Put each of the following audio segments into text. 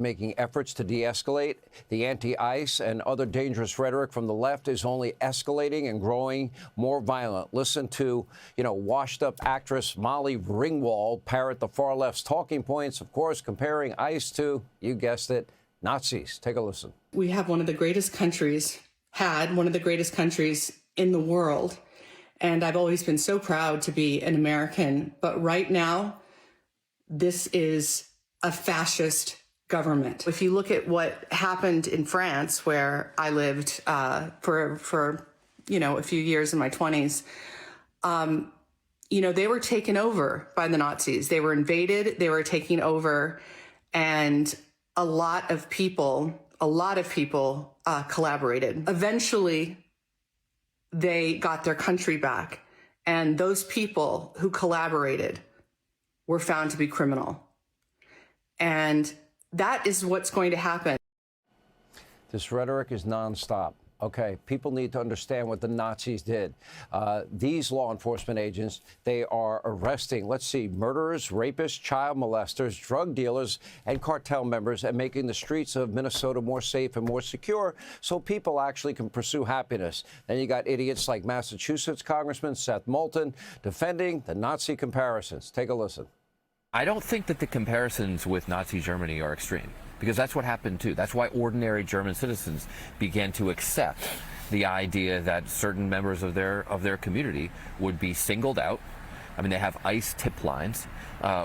making efforts to de-escalate. The anti-ICE and other dangerous rhetoric from the left is only escalating and growing more violent. Listen to, washed-up actress Molly Ringwald parrot the far left's talking points, of course, comparing ICE to, you guessed it, Nazis. Take a listen. We have one of the greatest countries, had one of the greatest countries in the world, and I've always been so proud to be an American. But right now, this is a fascist government. If you look at what happened in France, where I lived for a few years in my 20s, they were taken over by the Nazis. They were invaded, they were taking over, and a lot of people collaborated. Eventually, they got their country back, and those people who collaborated were found to be criminal. And that is what's going to happen. This rhetoric is nonstop. Okay, people need to understand what the Nazis did. These law enforcement agents, they are arresting, murderers, rapists, child molesters, drug dealers, and cartel members, and making the streets of Minnesota more safe and more secure so people actually can pursue happiness. Then you got idiots like Massachusetts Congressman Seth Moulton defending the Nazi comparisons. Take a listen. I don't think that the comparisons with Nazi Germany are extreme, because that's what happened too. That's why ordinary German citizens began to accept the idea that certain members of their community would be singled out. I mean, they have ICE tip lines,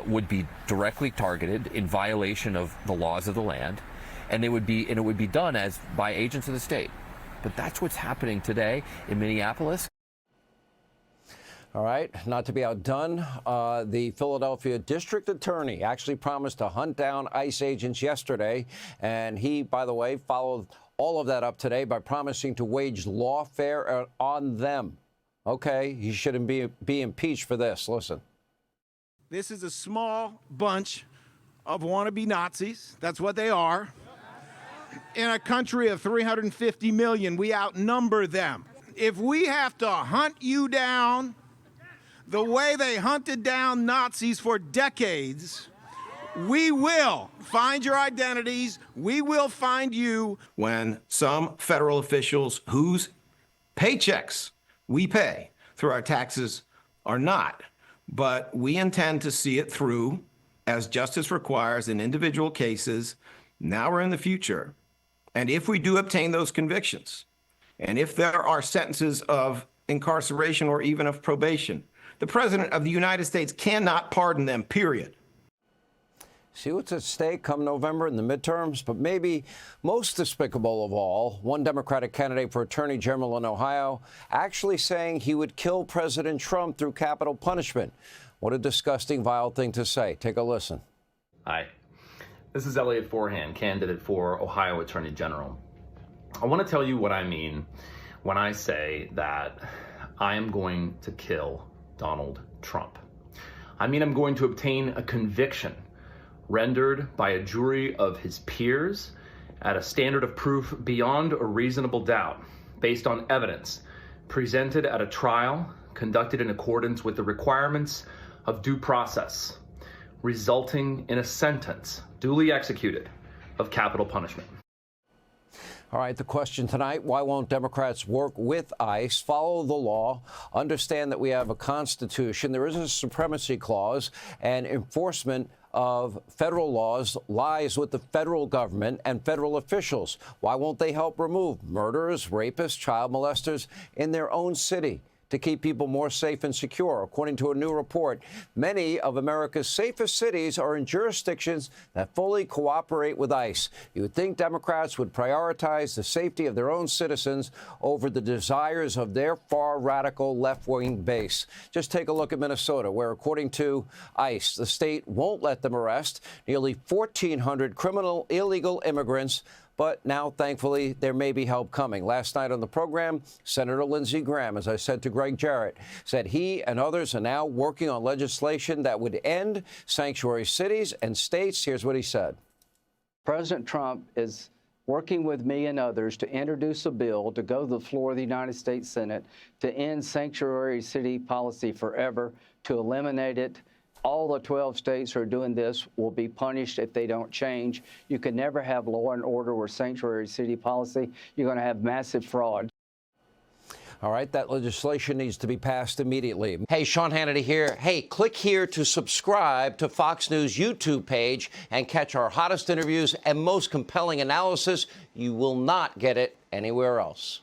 would be directly targeted in violation of the laws of the land, and it would be done as by agents of the state. But that's what's happening today in Minneapolis. All right, not to be outdone, the Philadelphia district attorney actually promised to hunt down ICE agents yesterday, and he, by the way, followed all of that up today by promising to wage lawfare on them. Okay, he shouldn't be impeached for this. Listen. This is a small bunch of wannabe Nazis. That's what they are. In a country of 350 million, we outnumber them. If we have to hunt you down the way they hunted down Nazis for decades, we will find your identities. We will find you. When some federal officials whose paychecks we pay through our taxes are not, but we intend to see it through as justice requires in individual cases, now or in the future. And if we do obtain those convictions, and if there are sentences of incarceration or even of probation, the President of the United States cannot pardon them, period. See what's at stake come November in the midterms? But maybe most despicable of all, one Democratic candidate for Attorney General in Ohio actually saying he would kill President Trump through capital punishment. What a disgusting, vile thing to say. Take a listen. Hi, this is Elliot Forehand, candidate for Ohio Attorney General. I want to tell you what I mean when I say that I am going to kill Donald Trump. I mean, I'm going to obtain a conviction rendered by a jury of his peers at a standard of proof beyond a reasonable doubt, based on evidence presented at a trial conducted in accordance with the requirements of due process, resulting in a sentence duly executed of capital punishment. All right, the question tonight, why won't Democrats work with ICE, follow the law, understand that we have a Constitution, there is a supremacy clause, and enforcement of federal laws lies with the federal government and federal officials? Why won't they help remove murderers, rapists, child molesters in their own city to keep people more safe and secure? According to a new report, many of America's safest cities are in jurisdictions that fully cooperate with ICE. You would think Democrats would prioritize the safety of their own citizens over the desires of their far radical left-wing base. Just take a look at Minnesota, where, according to ICE, the state won't let them arrest nearly 1,400 criminal illegal immigrants. But now, thankfully, there may be help coming. Last night on the program, Senator Lindsey Graham, as I said to Greg Jarrett, said he and others are now working on legislation that would end sanctuary cities and states. Here's what he said. President Trump is working with me and others to introduce a bill to go to the floor of the United States Senate to end sanctuary city policy forever, to eliminate it All the 12 states who are doing this will be punished if they don't change. You can never have law and order or sanctuary city policy. You're going to have massive fraud. All right, that legislation needs to be passed immediately. Hey, Sean Hannity here. Hey, click here to subscribe to Fox News YouTube page and catch our hottest interviews and most compelling analysis. You will not get it anywhere else.